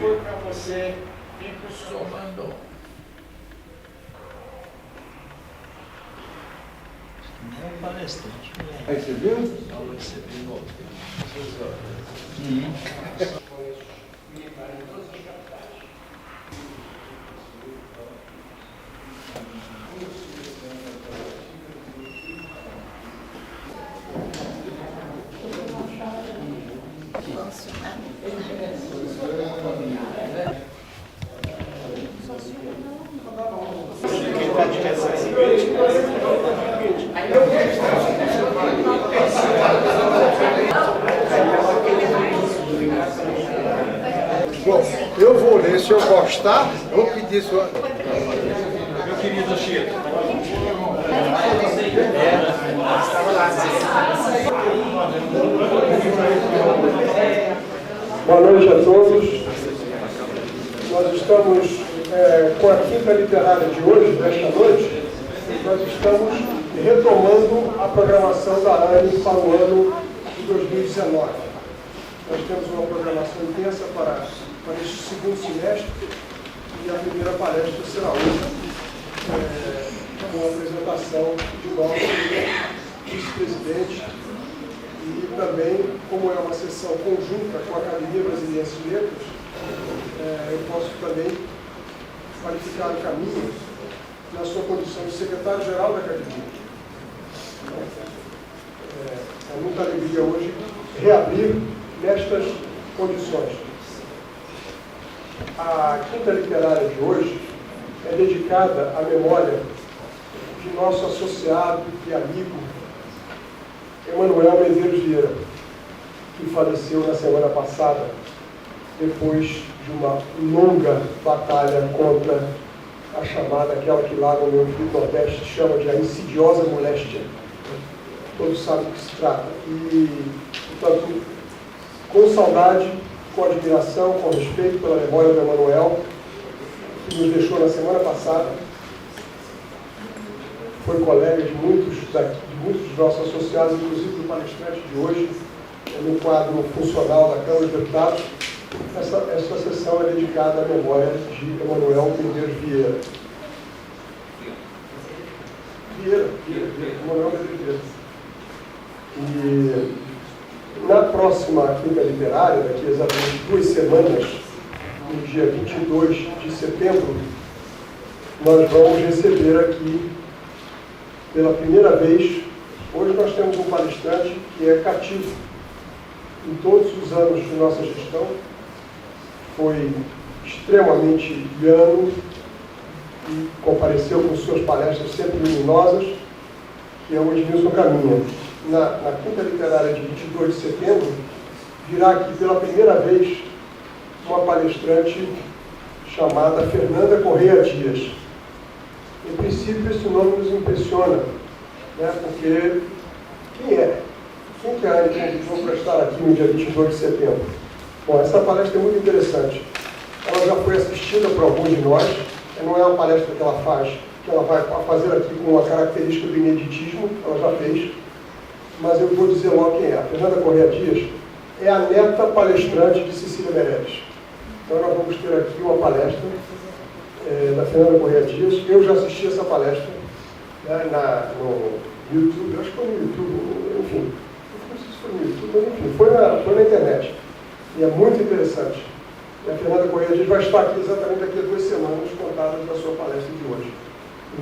for para você, fico somando. Não é palestrante. Aí você viu? Não recebeu. Bom, eu vou ler, se eu gostar, vou pedir sua... Meu querido Chico. Boa noite a todos. Nós estamos com a quinta literária de hoje, desta noite. Nós estamos retomando a programação da ANE para o ano de 2019. Nós temos uma programação intensa para este segundo semestre e a primeira palestra será hoje, com a apresentação de nosso vice-presidente e também, como é uma sessão conjunta com a Academia Brasileira de Letras, eu posso também qualificar o caminho na sua condição de secretário-geral da Academia. É muita alegria hoje reabrir nestas condições. A quinta literária de hoje é dedicada à memória de nosso associado e amigo Emanuel Medeiros Vieira, que faleceu na semana passada, depois de uma longa batalha contra a chamada, aquela que lá no meu filho Nordeste chama de a insidiosa moléstia. Todos sabem do que se trata. E, portanto, com saudade, com admiração, com respeito pela memória do Emanuel, que nos deixou na semana passada, foi colega de muitos dos nossos associados, inclusive do palestrante de hoje, no quadro funcional da Câmara de Deputados. Esta sessão é dedicada à memória de Emanuel Medeiros Vieira. Emanuel Medeiros Vieira. E na próxima quinta literária, daqui a exatamente 2 semanas, no dia 22 de setembro, nós vamos receber aqui, pela primeira vez, hoje nós temos um palestrante que é cativo. Em todos os anos de nossa gestão, foi extremamente liano e compareceu com suas palestras sempre luminosas, que é o Edmilson Caminha. Na quinta literária de 22 de setembro, virá aqui pela primeira vez uma palestrante chamada Fernanda Correia Dias. Em princípio, esse nome nos impressiona, né? Porque quem é? Quem que é a Anne convidou para estar aqui no dia 22 de setembro? Bom, essa palestra é muito interessante. Ela já foi assistida por alguns de nós. Não é uma palestra que ela faz, que ela vai fazer aqui com uma característica do ineditismo, ela já fez. Mas eu vou dizer logo quem é. A Fernanda Correia Dias é a neta palestrante de Cecília Meirelles. Então nós vamos ter aqui uma palestra da Fernanda Correia Dias. Eu já assisti essa palestra, né, no YouTube, eu acho que foi no YouTube, enfim. Não sei se foi no YouTube, mas enfim, foi na internet. E é muito interessante. E a Fernanda Correia Dias vai estar aqui exatamente daqui a 2 semanas, contadas da sua palestra de hoje.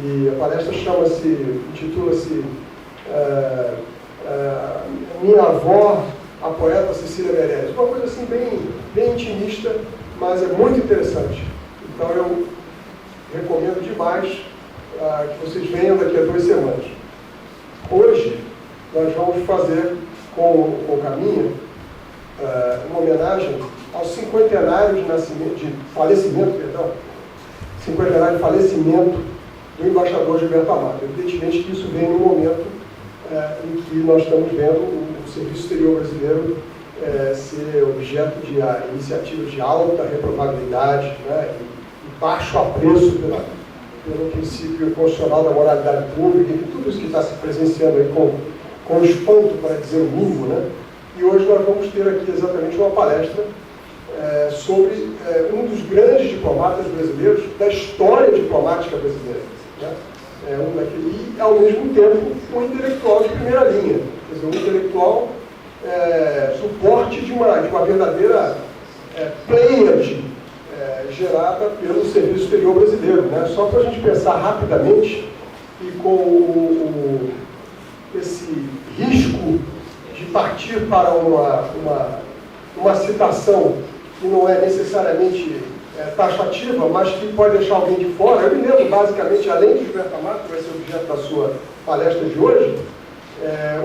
E a palestra intitula-se Minha Avó, a Poeta Cecília Meirelles. Uma coisa assim bem intimista, mas é muito interessante. Então eu recomendo demais que vocês venham daqui a 2 semanas. Hoje nós vamos fazer com o Caminha uma homenagem ao cinquentenário de falecimento do embaixador Gilberto Amado. Evidentemente que isso vem no momento em que nós estamos vendo o Serviço Exterior Brasileiro ser objeto de iniciativas de alta reprovabilidade, né, e baixo apreço pelo princípio constitucional da moralidade pública, e tudo isso que está se presenciando aí com espanto, para dizer o mínimo, né? E hoje nós vamos ter aqui exatamente uma palestra sobre um dos grandes diplomatas brasileiros da história diplomática brasileira, né? E, ao mesmo tempo, um intelectual de primeira linha, quer dizer, um intelectual do porte de uma verdadeira pleiade gerada pelo Serviço Exterior Brasileiro, né? Só para a gente pensar rapidamente, e com esse risco de partir para uma citação que não é necessariamente taxativa, mas que pode deixar alguém de fora. Eu me lembro, basicamente, além de Gilberto Amato, que vai ser objeto da sua palestra de hoje,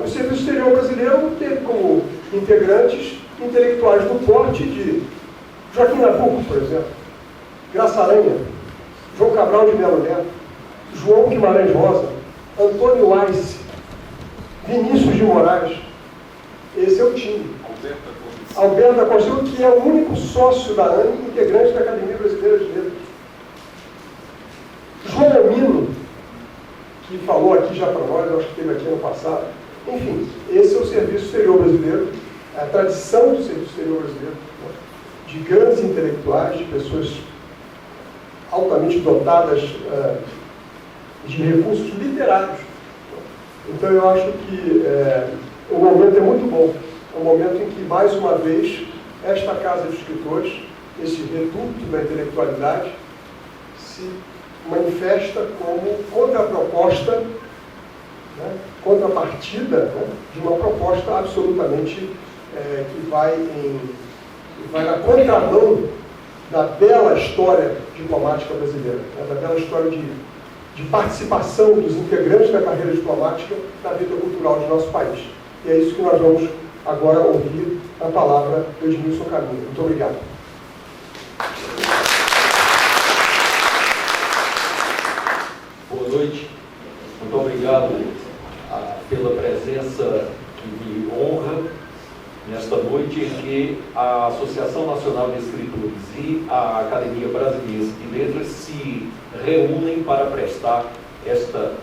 o Serviço Exterior Brasileiro teve como integrantes intelectuais do porte de Joaquim Nabuco, por exemplo, Graça Aranha, João Cabral de Melo Neto, João Guimarães Rosa, Antônio Weiss, Vinícius de Moraes. Esse é o time. Alberto da Conselho, que é o único sócio da ANE, integrante da Academia Brasileira de Letras. João Omino, que falou aqui já para nós, acho que esteve aqui ano passado. Enfim, esse é o Serviço Exterior Brasileiro, a tradição do Serviço Exterior Brasileiro, né? De grandes intelectuais, de pessoas altamente dotadas de recursos literários. Então eu acho que o momento é muito bom. É um momento em que, mais uma vez, esta Casa de Escritores, esse reduto da intelectualidade, se manifesta como contraproposta, né, contrapartida, né, de uma proposta absolutamente que vai na contramão da bela história diplomática brasileira, né, da bela história de participação dos integrantes da carreira diplomática na vida cultural de nosso país. E é isso que nós vamos agora ouvir a palavra do Edmilson Caminha. Muito obrigado. Boa noite. Muito obrigado pela presença que me honra nesta noite em que a Associação Nacional de Escritores e a Academia Brasileira de Letras se reúnem para prestar esta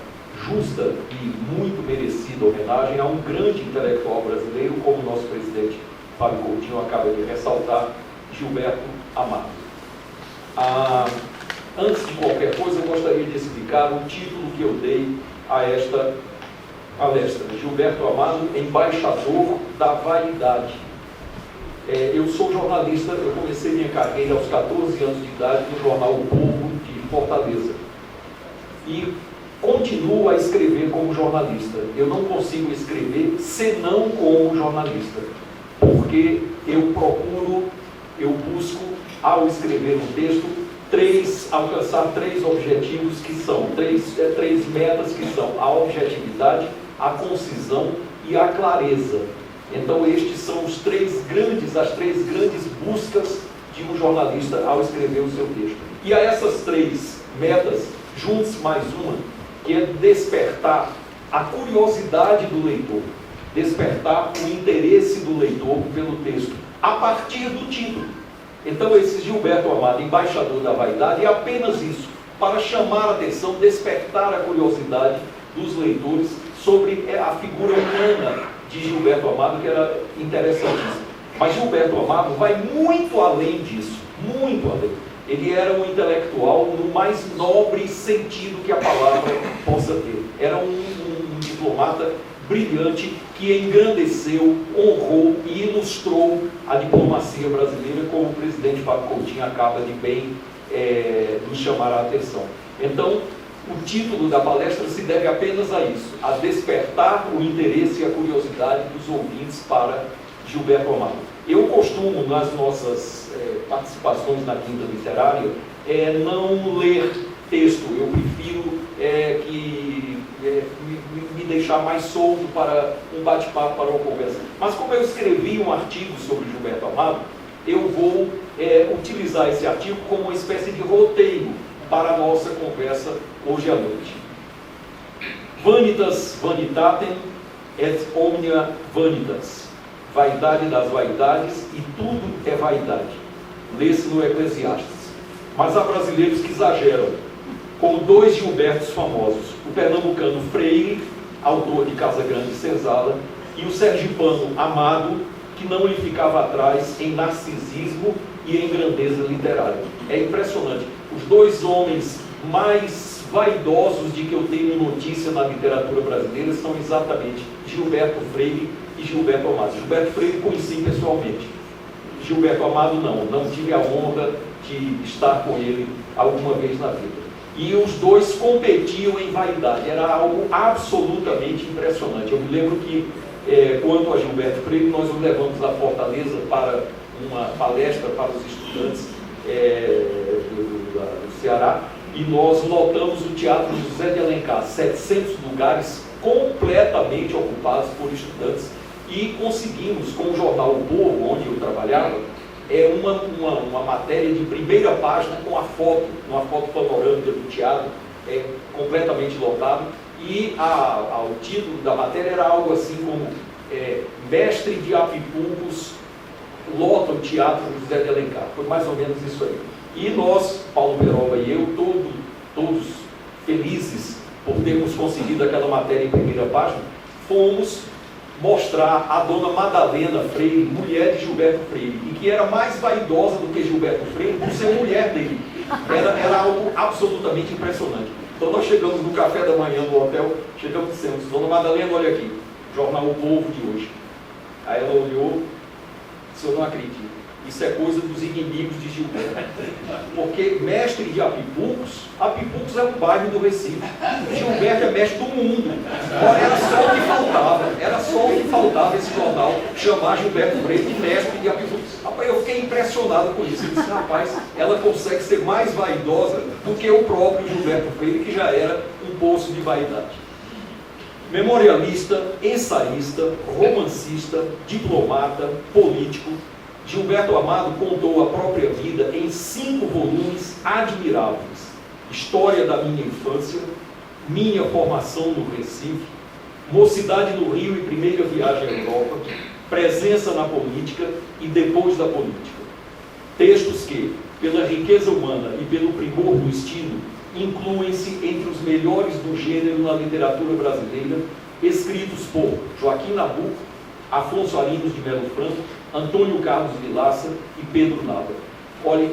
justa e muito merecida homenagem a um grande intelectual brasileiro, como o nosso presidente Fábio Coutinho acaba de ressaltar, Gilberto Amato. Antes de qualquer coisa, eu gostaria de explicar o título que eu dei a esta palestra. Gilberto Amato, embaixador da vaidade. Eu sou jornalista, eu comecei minha carreira aos 14 anos de idade no jornal O Povo de Fortaleza. E continuo a escrever como jornalista. Eu não consigo escrever senão como jornalista, porque eu busco, ao escrever um texto, alcançar três objetivos que são, três metas que são a objetividade, a concisão e a clareza. Então estes são as três grandes buscas de um jornalista ao escrever o seu texto. E a essas três metas, junte-se mais uma, que é despertar a curiosidade do leitor, despertar o interesse do leitor pelo texto, a partir do título. Então esse Gilberto Amato, embaixador da vaidade, é apenas isso, para chamar a atenção, despertar a curiosidade dos leitores sobre a figura humana de Gilberto Amato, que era interessantíssima. Mas Gilberto Amato vai muito além disso, muito além. Ele era um intelectual no mais nobre sentido que a palavra possa ter. Era um diplomata brilhante que engrandeceu, honrou e ilustrou a diplomacia brasileira, como o presidente Fábio Coutinho acaba de bem nos chamar a atenção. Então, o título da palestra se deve apenas a isso, a despertar o interesse e a curiosidade dos ouvintes para Gilberto Amato. Eu costumo, nas nossas participações na Quinta Literária, não ler texto. Eu prefiro me deixar mais solto para um bate-papo, para uma conversa. Mas como eu escrevi um artigo sobre Gilberto Amato, eu vou utilizar esse artigo como uma espécie de roteiro para a nossa conversa hoje à noite. Vanitas vanitatem et omnia vanitas. Vaidade das vaidades e tudo é vaidade. Lê-se no Eclesiastes. Mas há brasileiros que exageram, como dois Gilbertos famosos, o pernambucano Freire, autor de Casa Grande e Senzala, e o sergipano Amado, que não lhe ficava atrás em narcisismo e em grandeza literária. É impressionante. Os dois homens mais vaidosos de que eu tenho notícia na literatura brasileira são exatamente Gilberto Freire e Gilberto Amado. Gilberto Freire conheci pessoalmente. Gilberto Amado não tive a honra de estar com ele alguma vez na vida. E os dois competiam em vaidade, era algo absolutamente impressionante. Eu me lembro que, quanto a Gilberto Freire, nós o levamos a Fortaleza para uma palestra para os estudantes do Ceará, e nós lotamos o Teatro José de Alencar, 700 lugares completamente ocupados por estudantes, e conseguimos, com o jornal O Povo, onde eu trabalhava, uma matéria de primeira página com uma foto panorâmica do teatro, completamente lotado, e o título da matéria era algo assim como Mestre de Apipulcos lota o Teatro José de Alencar. Foi mais ou menos isso aí. E nós, Paulo Peroba e eu, todos felizes por termos conseguido aquela matéria em primeira página, fomos mostrar a dona Madalena Freire, mulher de Gilberto Freire, e que era mais vaidosa do que Gilberto Freire por ser mulher dele. Era algo absolutamente impressionante. Então nós chegamos no café da manhã no hotel, chegamos e dissemos: dona Madalena, olha aqui, jornal O Povo de hoje. Aí ela olhou, disse: eu não acredito. Isso é coisa dos inimigos de Gilberto. Porque mestre de Apipulcos é um bairro do Recife. Gilberto é mestre do mundo. Ora, era só o que faltava esse jornal chamar Gilberto Freire de mestre de Apipulcos. Rapaz, eu fiquei impressionado com isso. Eu disse: rapaz, ela consegue ser mais vaidosa do que o próprio Gilberto Freire, que já era um poço de vaidade. Memorialista, ensaísta, romancista, diplomata, político, Gilberto Amado contou a própria vida em 5 volumes admiráveis: História da minha infância, Minha formação no Recife, Mocidade no Rio e primeira viagem à Europa, Presença na política e Depois da política. Textos que, pela riqueza humana e pelo primor do estilo, incluem-se entre os melhores do gênero na literatura brasileira, escritos por Joaquim Nabuco, Afonso Arinos de Melo Franco, Antônio Carlos Vilaça e Pedro Nava. Olha,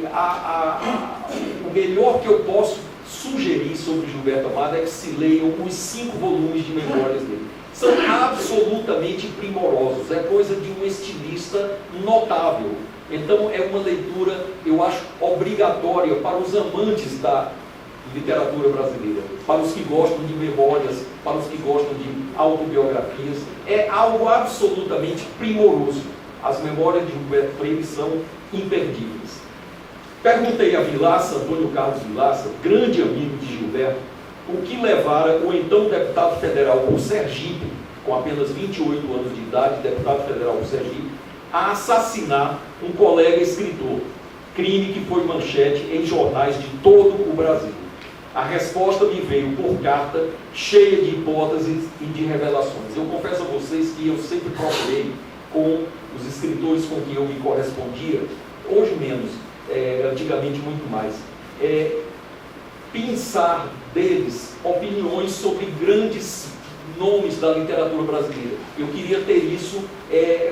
o melhor que eu posso sugerir sobre Gilberto Amado é que se leiam os 5 volumes de memórias dele. São absolutamente primorosos, é coisa de um estilista notável. Então é uma leitura, eu acho, obrigatória para os amantes da literatura brasileira, para os que gostam de memórias, para os que gostam de autobiografias. É algo absolutamente primoroso. As memórias de Gilberto Freire são imperdíveis. Perguntei a Vilaça, Antônio Carlos Vilaça, grande amigo de Gilberto, o que levara o então deputado federal por Sergipe, com apenas 28 anos de idade, deputado federal por Sergipe, a assassinar um colega escritor, crime que foi manchete em jornais de todo o Brasil. A resposta me veio por carta, cheia de hipóteses e de revelações. Eu confesso a vocês que eu sempre procurei, com os escritores com quem eu me correspondia, hoje menos, antigamente muito mais, pensar deles opiniões sobre grandes nomes da literatura brasileira. Eu queria ter isso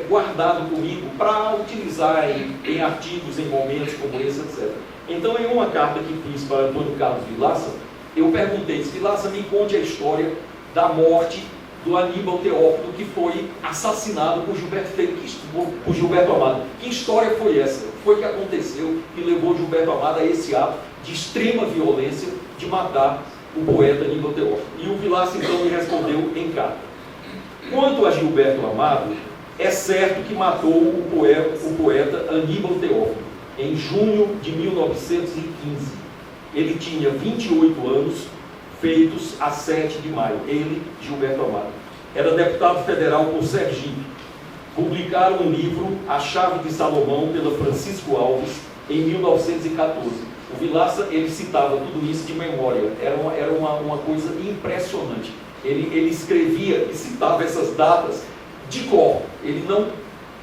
guardado comigo para utilizar em artigos, em momentos como esse, etc. Então, em uma carta que fiz para Antônio Carlos Vilaça, eu perguntei: Vilaça, me conte a história da morte do Aníbal Teófilo, que foi assassinado por Gilberto Amado. Que história foi essa? O que foi que aconteceu que levou Gilberto Amado a esse ato de extrema violência de matar o poeta Aníbal Teófilo? E o Vilaça então me respondeu em carta: quanto a Gilberto Amado, é certo que matou o poeta Aníbal Teófilo em junho de 1915. Ele tinha 28 anos, feitos a 7 de maio. Ele, Gilberto Amado, era deputado federal por Sergipe. Publicaram um livro, A Chave de Salomão, pela Francisco Alves, em 1914. O Vilaça, ele citava tudo isso de memória. Era uma coisa impressionante. Ele escrevia e citava essas datas de cor. Ele não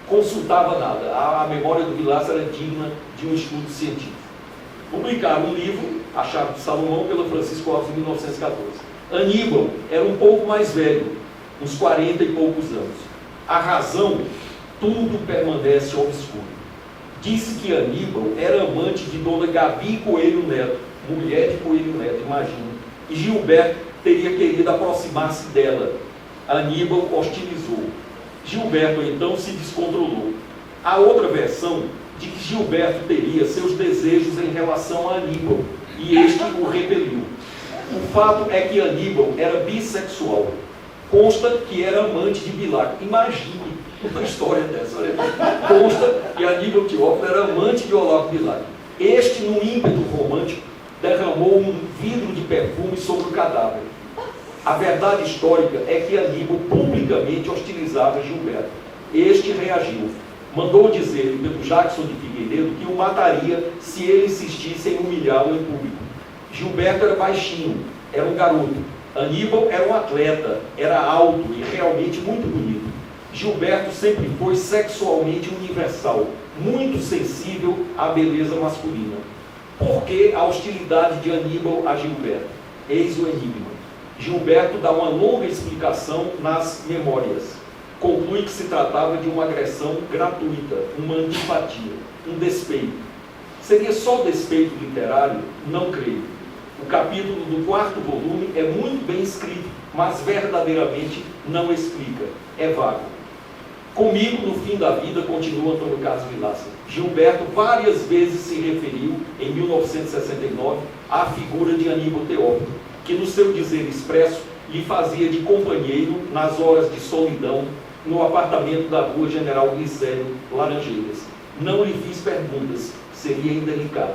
consultava nada. A memória do Vilaça era digna de um estudo científico. Publicaram um livro, A Chave de Salomão, pela Francisco Alves, em 1914. Aníbal era um pouco mais velho, uns 40 e poucos anos. A razão, tudo permanece obscuro. disse que Aníbal era amante de Dona Gabi Coelho Neto, mulher de Coelho Neto, imagina. E Gilberto teria querido aproximar-se dela. Aníbal hostilizou. Gilberto então se descontrolou. Há outra versão de que Gilberto teria seus desejos em relação a Aníbal, e este o repeliu. O fato é que Aníbal era bissexual. Consta que era amante de Bilac. Imagine uma história dessa. Olha. Consta que Aníbal Teófilo era amante de Olavo Bilac. Este, num ímpeto romântico, derramou um vidro de perfume sobre o cadáver. A verdade histórica é que Aníbal publicamente hostilizava Gilberto. Este reagiu. Mandou dizer pelo Jackson de Figueiredo que o mataria se ele insistisse em humilhá-lo em público. Gilberto era baixinho, era um garoto. Aníbal era um atleta, era alto e realmente muito bonito. Gilberto sempre foi sexualmente universal, muito sensível à beleza masculina. Por que a hostilidade de Aníbal a Gilberto? Eis o enigma. Gilberto dá uma longa explicação nas memórias. Conclui que se tratava de uma agressão gratuita, uma antipatia, um despeito. Seria só despeito literário? Não creio. O capítulo do 4º volume é muito bem escrito, mas verdadeiramente não explica. É vago. Comigo, no fim da vida, continua Antônio Carlos Vilaça. Gilberto várias vezes se referiu, em 1969, à figura de Aníbal Teófilo, que no seu dizer expresso lhe fazia de companheiro nas horas de solidão no apartamento da rua General Glicério, Laranjeiras. Não lhe fiz perguntas, seria indelicado.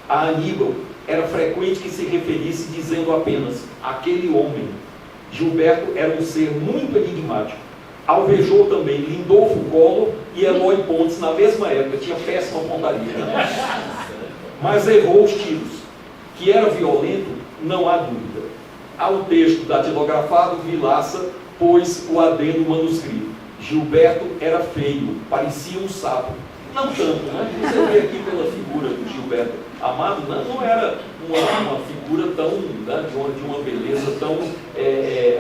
A Aníbal era frequente que se referisse dizendo apenas aquele homem. Gilberto era um ser muito enigmático. Alvejou também Lindolfo Collor e Eloy Pontes na mesma época, tinha péssima pontaria. Mas errou os tiros. Que era violento, não há dúvida. Ao texto datilografado, Vilaça pôs o adendo manuscrito. Gilberto era feio, parecia um sapo. Não tanto, né? Você vê aqui pela figura do Gilberto Amado, não era uma figura tão, né, de uma beleza tão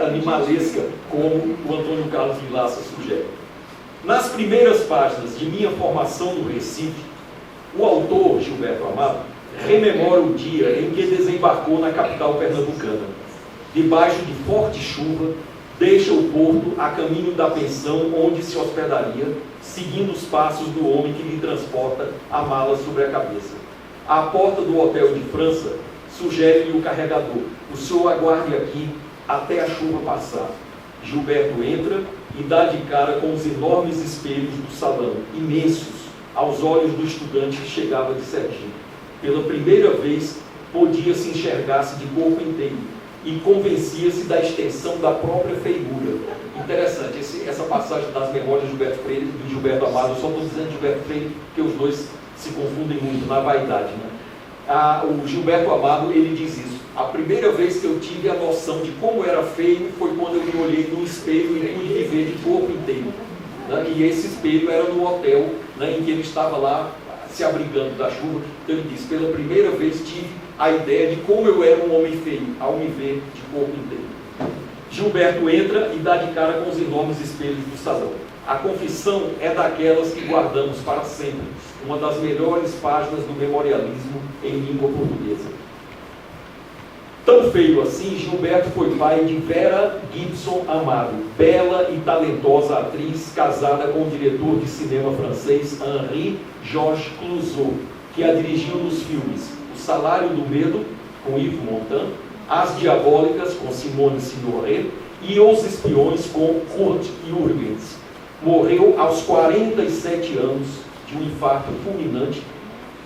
animalesca como o Antônio Carlos Vilaça sugere. Nas primeiras páginas de Minha Formação no Recife, o autor, Gilberto Amado, rememora o dia em que desembarcou na capital pernambucana. Debaixo de forte chuva, deixa o porto a caminho da pensão onde se hospedaria, seguindo os passos do homem que lhe transporta a mala sobre a cabeça. À porta do hotel de França, sugere-lhe o carregador: o senhor aguarde aqui até a chuva passar. Gilberto entra e dá de cara com os enormes espelhos do salão, imensos, aos olhos do estudante que chegava de Sergipe. Pela primeira vez, podia-se enxergar-se de corpo inteiro e convencia-se da extensão da própria feiura. Interessante, essa passagem das memórias de Gilberto Freire e de Gilberto Amado. Eu só estou dizendo Gilberto Freire porque os dois se confundem muito na vaidade, né? O Gilberto Amado, ele diz isso: a primeira vez que eu tive a noção de como era feio foi quando eu me olhei no espelho e pude me ver de corpo inteiro, né? E esse espelho era no hotel, né, em que ele estava lá se abrigando da chuva. Então ele diz: pela primeira vez tive a ideia de como eu era um homem feio ao me ver de corpo inteiro. Gilberto entra e dá de cara com os enormes espelhos do salão. A confissão é daquelas que guardamos para sempre, uma das melhores páginas do memorialismo em língua portuguesa. Tão feio assim, Gilberto foi pai de Vera Gibson Amado, bela e talentosa atriz, casada com o diretor de cinema francês Henri Georges Clouzot, que a dirigiu nos filmes O Salário do Medo, com Yves Montand, As Diabólicas, com Simone Signoret, e Os Espiões, com Kurt Jürgens. Morreu aos 47 anos de um infarto fulminante,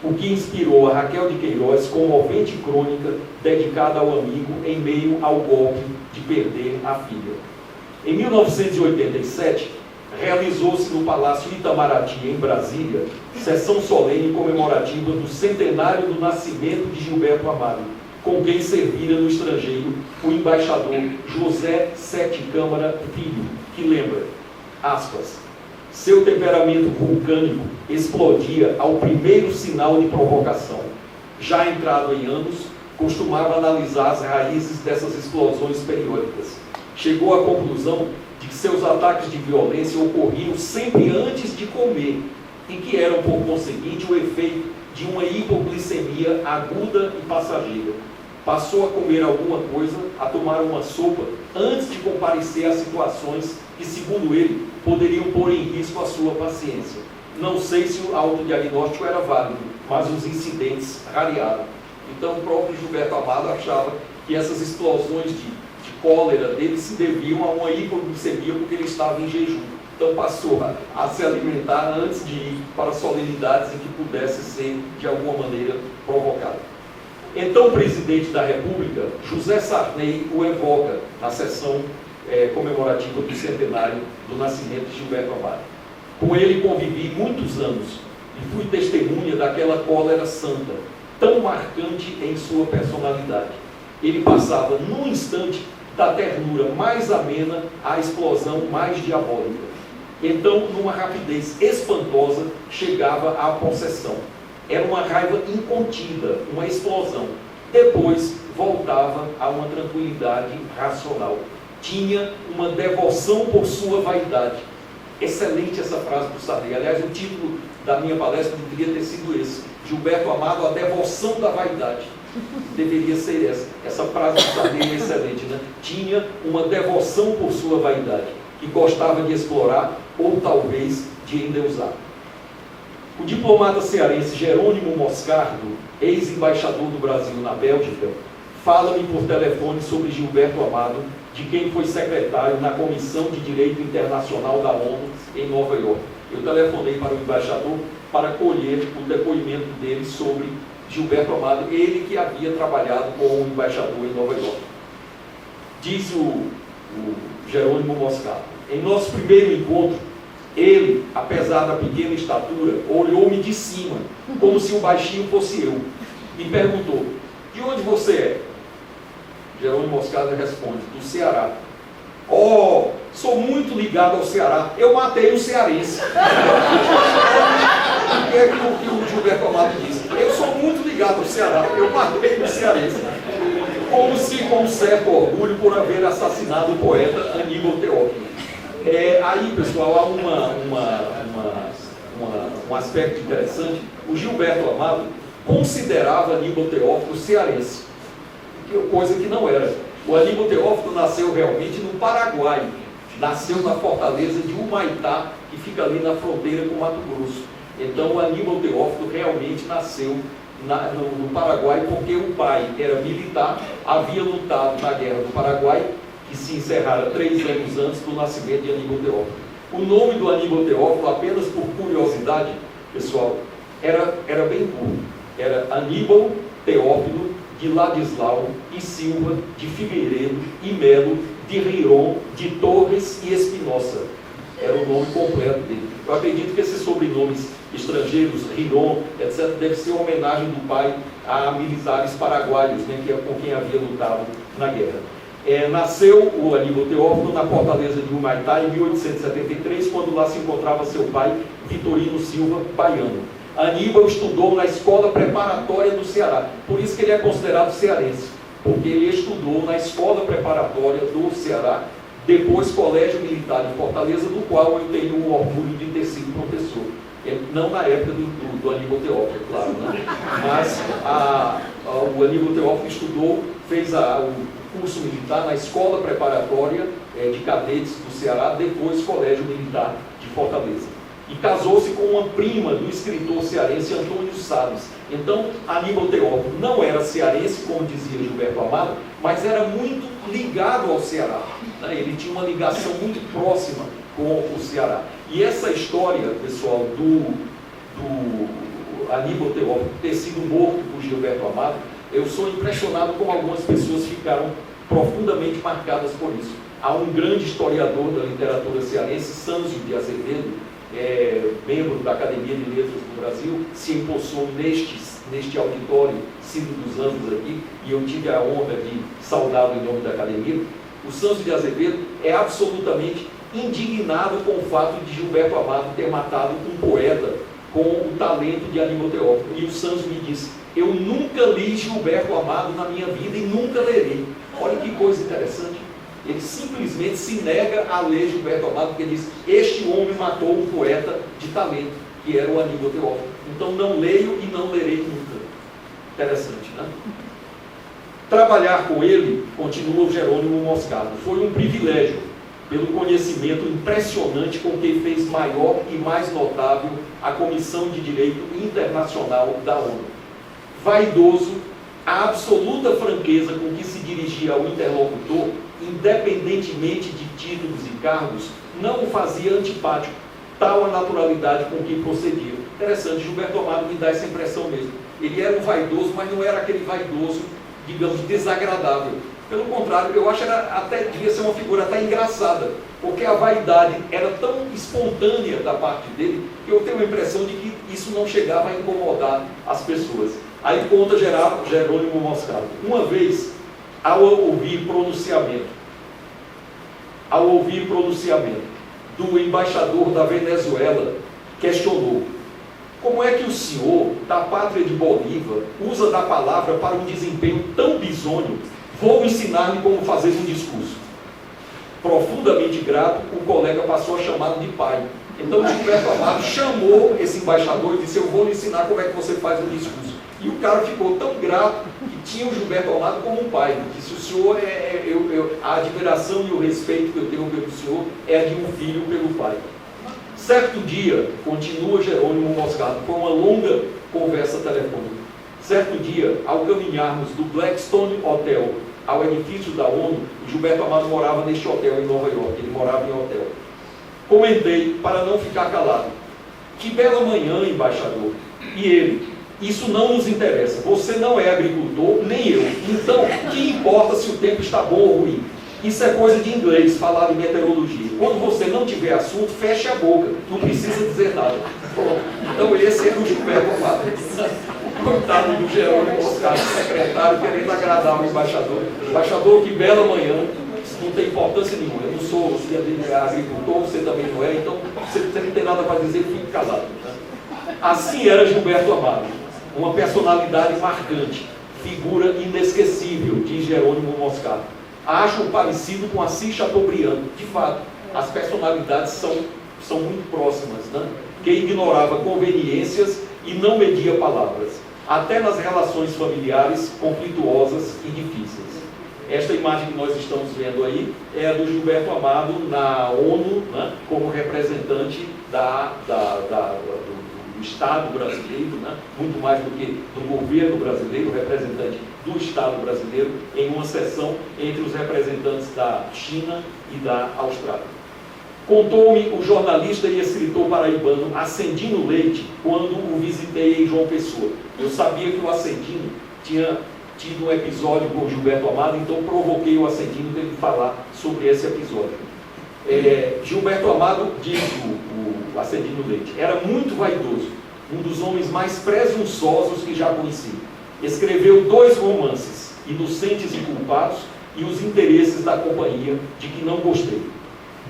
o que inspirou a Raquel de Queiroz comovente crônica dedicada ao amigo em meio ao golpe de perder a filha. Em 1987, realizou-se no Palácio Itamaraty, em Brasília, sessão solene comemorativa do centenário do nascimento de Gilberto Amado, com quem servira no estrangeiro o embaixador José Sete Câmara Filho, que lembra, aspas, seu temperamento vulcânico explodia ao primeiro sinal de provocação. Já entrado em anos, costumava analisar as raízes dessas explosões periódicas. Chegou à conclusão de que seus ataques de violência ocorriam sempre antes de comer, e que eram, por conseguinte, o efeito de uma hipoglicemia aguda e passageira. Passou a comer alguma coisa, a tomar uma sopa, antes de comparecer a situações que, segundo ele, poderiam pôr em risco a sua paciência. Não sei se o autodiagnóstico era válido, mas os incidentes rarearam. Então, o próprio Gilberto Amado achava que essas explosões de cólera dele se deviam a uma hipoglicemia porque ele estava em jejum. Então, passou a se alimentar antes de ir para solenidades em que pudesse ser, de alguma maneira, provocado. Então, o presidente da República, José Sarney, o evoca na sessão comemorativa do centenário do nascimento de Gilberto Amado. Com ele convivi muitos anos e fui testemunha daquela cólera santa, tão marcante em sua personalidade. Ele passava, num instante, da ternura mais amena à explosão mais diabólica. Então, numa rapidez espantosa, chegava à possessão. Era uma raiva incontida, uma explosão. Depois, voltava a uma tranquilidade racional. Tinha uma devoção por sua vaidade. Excelente essa frase do Sarney. Aliás, o título da minha palestra deveria ter sido esse: Gilberto Amado, a devoção da vaidade. Deveria ser essa. Essa frase do Sarney é excelente, né? Tinha uma devoção por sua vaidade, que gostava de explorar ou talvez de endeusar. O diplomata cearense Jerônimo Moscardo, ex-embaixador do Brasil na Bélgica, fala-me por telefone sobre Gilberto Amado, de quem foi secretário na Comissão de Direito Internacional da ONU em Nova York. Eu telefonei para o embaixador para colher o depoimento dele sobre Gilberto Amado, ele que havia trabalhado com o embaixador em Nova York. Diz o Jerônimo Moscardo: em nosso primeiro encontro, ele, apesar da pequena estatura, olhou-me de cima, como se o baixinho fosse eu, e perguntou: de onde você é? Jerônimo Moscardo responde: do Ceará. Oh, sou muito ligado ao Ceará, eu matei um cearense. O que é que o Gilberto Amado disse? Eu sou muito ligado ao Ceará, eu matei um cearense. Como se com um certo orgulho por haver assassinado o poeta Aníbal Teófilo. Aí, pessoal, há um aspecto interessante. O Gilberto Amado considerava Aníbal Teófilo cearense, coisa que não era. O Aníbal Teófilo nasceu realmente no Paraguai, nasceu na fortaleza de Humaitá, que fica ali na fronteira com Mato Grosso. Então, o Aníbal Teófilo realmente nasceu no Paraguai, porque o pai era militar, havia lutado na Guerra do Paraguai, que se encerrara 3 anos antes do nascimento de Aníbal Teófilo. O nome do Aníbal Teófilo, apenas por curiosidade, pessoal, era bem curto. Era Aníbal Teófilo de Ladislau e Silva de Figueiredo e Melo de Riron de Torres e Espinosa. Era o nome completo dele. Eu acredito que esses sobrenomes estrangeiros, Riron, etc., deve ser uma homenagem do pai a militares paraguaios, né, com quem havia lutado na guerra. Nasceu o Aníbal Teófilo na fortaleza de Humaitá em 1873, quando lá se encontrava seu pai, Vitorino Silva, baiano. Aníbal estudou na escola preparatória do Ceará, por isso que ele é considerado cearense, porque ele estudou na escola preparatória do Ceará, depois Colégio Militar de Fortaleza, do qual eu tenho o orgulho de ter sido professor. Não na época do Aníbal Teófilo, claro, né? Mas o Aníbal Teófilo estudou, fez o curso militar na escola preparatória de cadetes do Ceará, depois Colégio Militar de Fortaleza. E casou-se com uma prima do escritor cearense Antônio Salles. Então, Aníbal Teófilo não era cearense, como dizia Gilberto Amado, mas era muito ligado ao Ceará, né? Ele tinha uma ligação muito próxima com o Ceará. E essa história, pessoal, do Aníbal Teófilo ter sido morto por Gilberto Amado, eu sou impressionado como algumas pessoas ficaram profundamente marcadas por isso. Há um grande historiador da literatura cearense, Sâncio de Azevedo, membro da Academia de Letras do Brasil, se empossou neste auditório Ciro dos Anjos aqui, e eu tive a honra de saudá-lo em nome da Academia. O Sâncio de Azevedo é absolutamente indignado com o fato de Gilberto Amado ter matado um poeta com o talento de Aníbal Teófilo. E o Sâncio me disse: eu nunca li Gilberto Amado na minha vida e nunca lerei. Olha que coisa interessante. Ele simplesmente se nega a ler Gilberto Amado, porque diz: este homem matou um poeta de talento. que era o Aníbal Teófilo. Então não leio e não lerei nunca. Interessante, né? Trabalhar com ele, continua o Jerônimo Moscardo, foi um privilégio, pelo conhecimento impressionante com que fez maior e mais notável a Comissão de Direito Internacional da ONU. Vaidoso, a absoluta franqueza com que se dirigia ao interlocutor, independentemente de títulos e cargos, não o fazia antipático, tal a naturalidade com que procedia. Interessante, Gilberto Amado me dá essa impressão mesmo. Ele era um vaidoso, mas não era aquele vaidoso, digamos, desagradável. Pelo contrário, eu acho que até devia ser uma figura até engraçada, porque a vaidade era tão espontânea da parte dele, que eu tenho a impressão de que isso não chegava a incomodar as pessoas. Aí conta Jerônimo Moscardo. Uma vez, ao ouvir pronunciamento do embaixador da Venezuela, questionou: como é que o senhor, da pátria de Bolívar, usa da palavra para um desempenho tão bisonho? Vou ensinar-lhe como fazer um discurso. Profundamente grato, o colega passou a chamá-lo de pai. Então Gilberto Amado chamou esse embaixador e disse: eu vou lhe ensinar como é que você faz um discurso. E o cara ficou tão grato que tinha o Gilberto Amado como um pai. Disse: o senhor a admiração e o respeito que eu tenho pelo senhor é a de um filho pelo pai. Certo dia, continua Jerônimo Moscardo, foi uma longa conversa telefônica. Certo dia, ao caminharmos do Blackstone Hotel ao edifício da ONU, Gilberto Amado morava neste hotel em Nova York, ele morava em hotel. Comentei, para não ficar calado: que bela manhã, embaixador. E ele: isso não nos interessa, você não é agricultor, nem eu. Então, que importa se o tempo está bom ou ruim? Isso é coisa de inglês, falar de meteorologia. Quando você não tiver assunto, feche a boca, não precisa dizer nada. Pronto. Então esse era o Gilberto Amado. Coitado do Jerônimo Moscardo, secretário, querendo agradar o embaixador. Embaixador, que bela manhã, isso não tem importância nenhuma. Eu não sou agricultor, você também não é, então você não tem nada para dizer, fique calado. Assim era Gilberto Amado, uma personalidade marcante, figura inesquecível, diz Jerônimo Moscardo. Acho parecido com Assis Chateaubriand. De fato, as personalidades são muito próximas, né? Que ignorava conveniências e não media palavras, até nas relações familiares conflituosas e difíceis. Esta imagem que nós estamos vendo aí é a do Gilberto Amado na ONU, né? Como representante do Estado brasileiro, né? Muito mais do que do governo brasileiro, representante do Estado brasileiro, em uma sessão entre os representantes da China e da Austrália. Contou-me o jornalista e escritor paraibano Ascendino Leite, quando o visitei em João Pessoa. Eu sabia que o Ascendino tinha tido um episódio com o Gilberto Amado, então provoquei o Ascendino para ele falar sobre esse episódio. Gilberto Amado, diz o Ascendino Leite, era muito vaidoso, um dos homens mais presunçosos que já conheci. Escreveu 2 romances, Inocentes e Culpados e Os Interesses da Companhia, de que não gostei.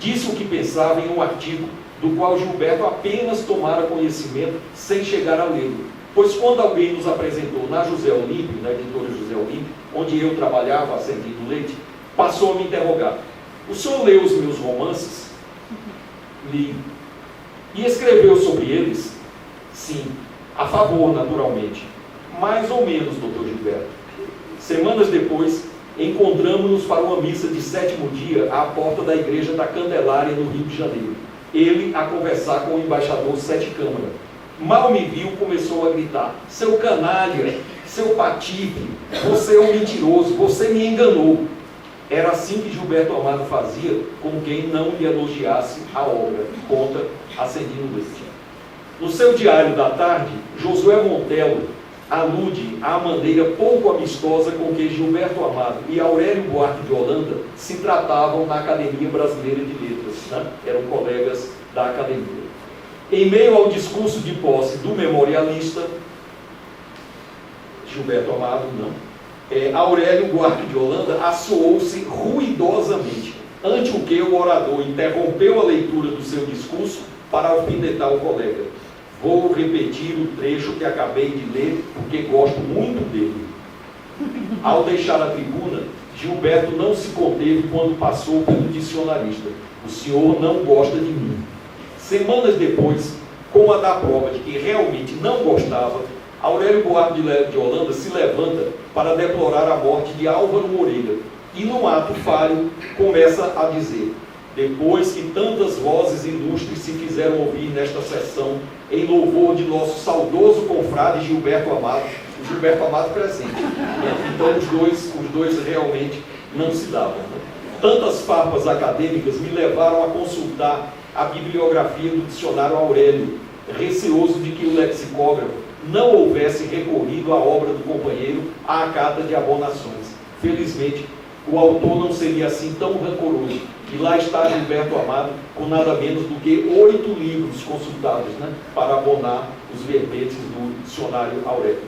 Disse o que pensava em um artigo do qual Gilberto apenas tomara conhecimento sem chegar a lê-lo, pois quando alguém nos apresentou na José Olímpio, na editora José Olímpio, onde eu trabalhava, Ascendino Leite, passou a me interrogar: o senhor leu os meus romances? Li. E escreveu sobre eles? Sim. A favor, naturalmente. Mais ou menos, doutor Gilberto. Semanas depois, encontramos-nos para uma missa de 7º dia à porta da igreja da Candelária, no Rio de Janeiro. Ele a conversar com o embaixador Sete Câmara. Mal me viu, começou a gritar: seu canalha, seu patife, você é um mentiroso, você me enganou. Era assim que Gilberto Amado fazia com quem não lhe elogiasse a obra, conta Ascendino Leite. No seu diário da tarde, Josué Montelo alude à maneira pouco amistosa com que Gilberto Amado e Aurélio Buarque de Holanda se tratavam na Academia Brasileira de Letras, né? Eram colegas da academia. Em meio ao discurso de posse do memorialista, Gilberto Amado não, Aurélio Buarque de Holanda assoou-se ruidosamente, ante o que o orador interrompeu a leitura do seu discurso para alfinetar o colega. Vou repetir o trecho que acabei de ler, porque gosto muito dele. Ao deixar a tribuna, Gilberto não se conteve quando passou pelo dicionarista: o senhor não gosta de mim. Semanas depois, como a da prova de que realmente não gostava, Aurélio Buarque de Holanda se levanta para deplorar a morte de Álvaro Moreira e, num ato falho, começa a dizer: depois que tantas vozes ilustres se fizeram ouvir nesta sessão em louvor de nosso saudoso confrade Gilberto Amado, o Gilberto Amado presente. Então os dois realmente não se davam. Tantas farpas acadêmicas me levaram a consultar a bibliografia do dicionário Aurélio, receoso de que o lexicógrafo não houvesse recorrido à obra do companheiro à carta de abonações. Felizmente, o autor não seria assim tão rancoroso, e lá está Gilberto Amado com nada menos do que 8 livros consultados, para abonar os verbetes do dicionário Aurélio.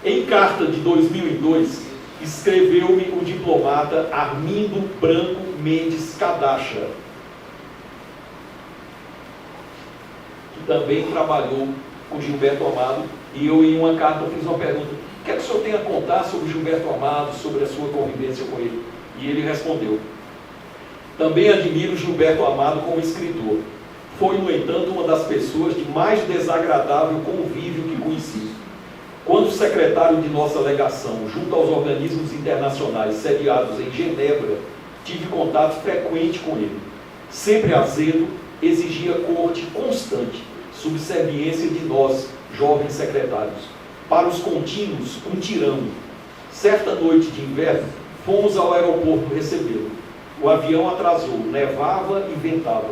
Em carta de 2002, escreveu-me o diplomata Armindo Branco Mendes Cadacha, que também trabalhou com Gilberto Amado, e eu, em uma carta, fiz uma pergunta: o que é que o senhor tem a contar sobre Gilberto Amado, sobre a sua convivência com ele? E ele respondeu: também admiro Gilberto Amado como escritor. Foi, no entanto, uma das pessoas de mais desagradável convívio que conheci. Quando secretário de nossa legação, junto aos organismos internacionais sediados em Genebra, tive contato frequente com ele. Sempre azedo, exigia corte constante, subserviência de nós, jovens secretários. Para os contínuos, um tirano. Certa noite de inverno, fomos ao aeroporto recebê-lo. O avião atrasou, nevava e ventava.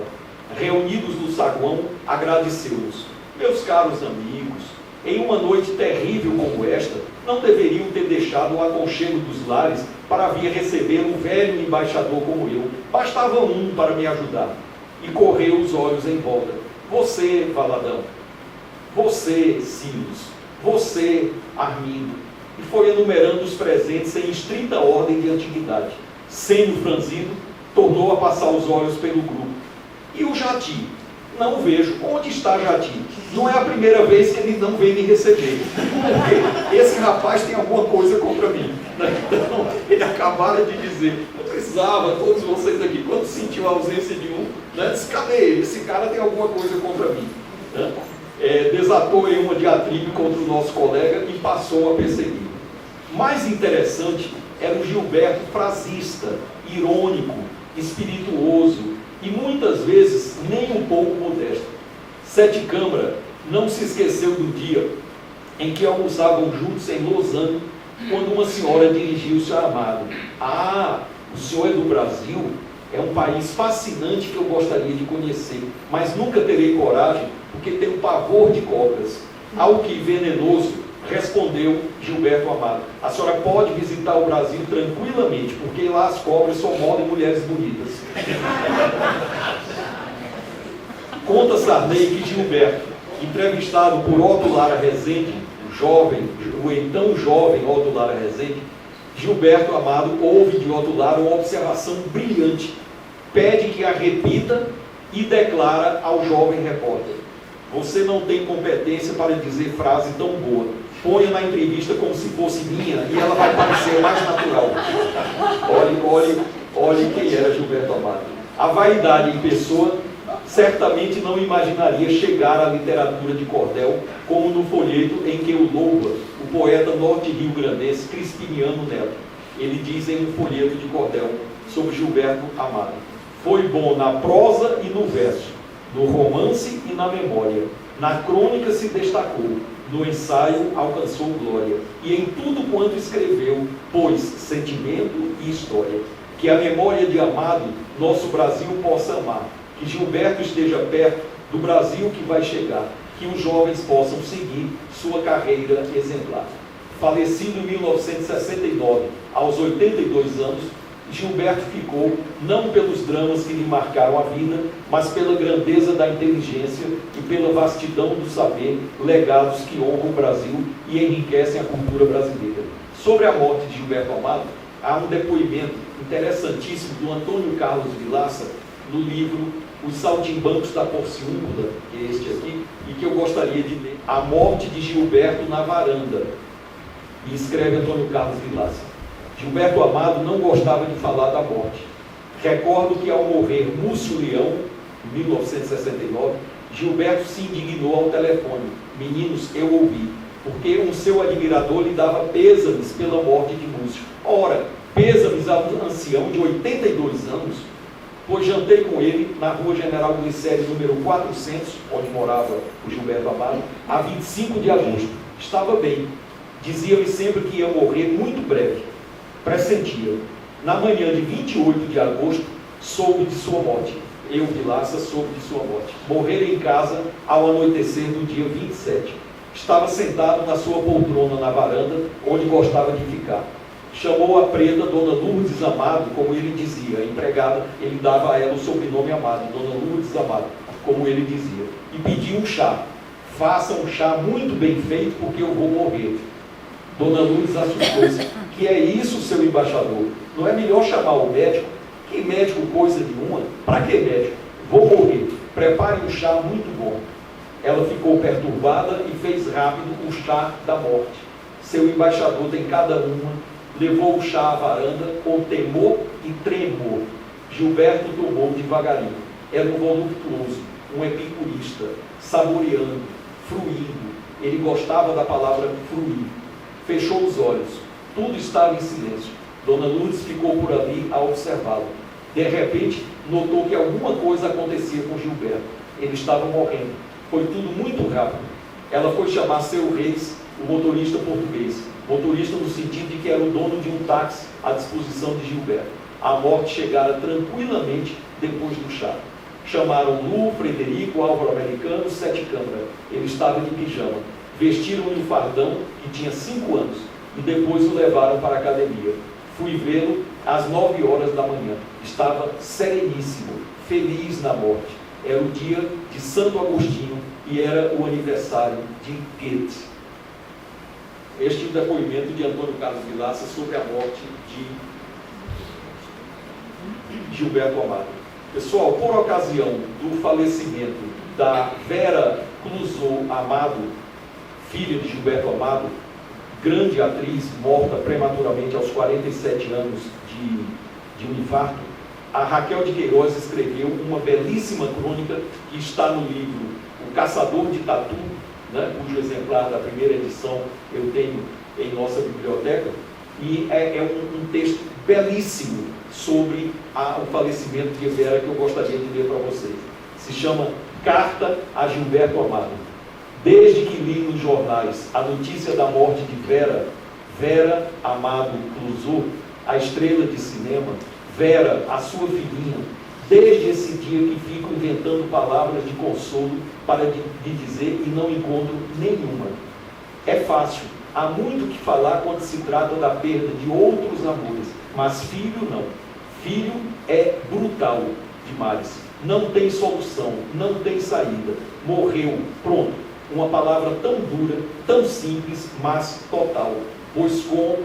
Reunidos no saguão, agradeceu-nos: meus caros amigos, em uma noite terrível como esta, não deveriam ter deixado o aconchego dos lares para vir receber um velho embaixador como eu. Bastava um para me ajudar. E correu os olhos em volta. Você, Valadão. Você, Silos. Você, Armindo. E foi enumerando os presentes em estrita ordem de antiguidade. Sendo franzido, tornou a passar os olhos pelo grupo. E o Jati? Não vejo. Onde está Jati? Não é a primeira vez que ele não vem me receber. Porque esse rapaz tem alguma coisa contra mim. Então, ele acabara de dizer: não precisava, todos vocês aqui, quando sentiu a ausência de um, disse: cadê ele? Esse cara tem alguma coisa contra mim. Desatou em uma diatribe contra o nosso colega e passou a perseguir. Mais interessante era o Gilberto frasista, irônico, espirituoso e muitas vezes nem um pouco modesto. Sete Câmara não se esqueceu do dia em que almoçavam juntos em Lausanne, quando uma senhora dirigiu-se a Amado: ah, o senhor é do Brasil? É um país fascinante que eu gostaria de conhecer, mas nunca terei coragem, porque tenho pavor de cobras. Ao que venenoso, respondeu Gilberto Amado: a senhora pode visitar o Brasil tranquilamente, porque lá as cobras só mordem mulheres bonitas. Conta Sarney que Gilberto, entrevistado por Otto Lara Rezende, o então jovem Otto Lara Rezende, Gilberto Amado ouve de Otto Lara uma observação brilhante, pede que a repita e declara ao jovem repórter: você não tem competência para dizer frase tão boa. Ponha na entrevista como se fosse minha e ela vai parecer mais natural. Olhe quem era Gilberto Amado. A vaidade em pessoa certamente não imaginaria chegar à literatura de cordel como no folheto em que o louva o poeta norte-rio-grandense Crispiniano Neto. Ele diz em um folheto de cordel sobre Gilberto Amado: foi bom na prosa e no verso, no romance e na memória, na crônica se destacou, no ensaio alcançou glória, e em tudo quanto escreveu pôs sentimento e história. Que a memória de Amado nosso Brasil possa amar, que Gilberto esteja perto do Brasil que vai chegar, que os jovens possam seguir sua carreira exemplar. Falecido em 1969, aos 82 anos, Gilberto ficou não pelos dramas que lhe marcaram a vida, mas pela grandeza da inteligência e pela vastidão do saber, legados que honram o Brasil e enriquecem a cultura brasileira. Sobre a morte de Gilberto Amado, há um depoimento interessantíssimo do Antônio Carlos Vilaça, no livro Os Saltimbancos da Porciúncula, que é este aqui, e que eu gostaria de ler: A Morte de Gilberto na Varanda. E escreve Antônio Carlos Vilaça: Gilberto Amado não gostava de falar da morte. Recordo que ao morrer Múcio Leão, em 1969, Gilberto se indignou ao telefone. Meninos, eu ouvi, porque um seu admirador lhe dava pêsames pela morte de Múcio. Ora, pêsames a um ancião de 82 anos, pois jantei com ele na rua General Glicério, número 400, onde morava o Gilberto Amado, a 25 de agosto. Estava bem. Dizia-me sempre que ia morrer muito breve. Pressentia. Na manhã de 28 de agosto, soube de sua morte. Eu, Vilaça, soube de sua morte. Morrera em casa ao anoitecer do dia 27. Estava sentado na sua poltrona na varanda, onde gostava de ficar. Chamou a preta Dona Lourdes Amado, como ele dizia, a empregada, ele dava a ela o sobrenome Amado, Dona Lourdes Amado, como ele dizia, e pediu um chá. Faça um chá muito bem feito, porque eu vou morrer. Dona Lourdes assustou-se. Que é isso, seu embaixador? Não é melhor chamar o médico? Que médico coisa nenhuma? Para que médico? Vou morrer. Prepare um chá muito bom. Ela ficou perturbada e fez rápido o chá da morte. Seu embaixador tem cada uma. Levou o chá à varanda com temor e tremor. Gilberto tomou devagarinho. Era um voluptuoso, um epicurista, saboreando, fruindo. Ele gostava da palavra fruir. Fechou os olhos. Tudo estava em silêncio. Dona Lourdes ficou por ali a observá-lo. De repente, notou que alguma coisa acontecia com Gilberto. Ele estava morrendo. Foi tudo muito rápido. Ela foi chamar seu Reis, o motorista português. Motorista no sentido de que era o dono de um táxi à disposição de Gilberto. A morte chegara tranquilamente depois do chá. Chamaram Lu, Frederico, Álvaro Americano, Sete Câmara. Ele estava de pijama. Vestiram-lhe o fardão, que tinha 5 anos, e depois o levaram para a academia. Fui vê-lo às 9 horas da manhã. Estava sereníssimo, feliz na morte. Era o dia de Santo Agostinho e era o aniversário de Goethe. Este é o depoimento de Antônio Carlos Vilaça sobre a morte de Gilberto Amado. Pessoal, por ocasião do falecimento da Vera Clouseau Amado, filha de Gilberto Amado, grande atriz, morta prematuramente aos 47 anos de um infarto, a Raquel de Queiroz escreveu uma belíssima crônica que está no livro O Caçador de Tatu, né, cujo exemplar da primeira edição eu tenho em nossa biblioteca, e é um texto belíssimo sobre o falecimento de Vera, que eu gostaria de ler para vocês. Se chama Carta a Gilberto Amado. Desde que li nos jornais a notícia da morte de Vera Amado Clouseau, a estrela de cinema, Vera, a sua filhinha, desde esse dia que fico inventando palavras de consolo para lhe dizer e não encontro nenhuma. É fácil, há muito que falar quando se trata da perda de outros amores, mas filho não. Filho é brutal demais, não tem solução, não tem saída, morreu, pronto. Uma palavra tão dura, tão simples, mas total, pois com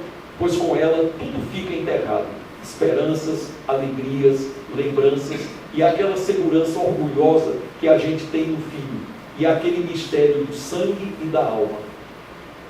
ela tudo fica enterrado. Esperanças, alegrias, lembranças e aquela segurança orgulhosa que a gente tem no filho, e aquele mistério do sangue e da alma.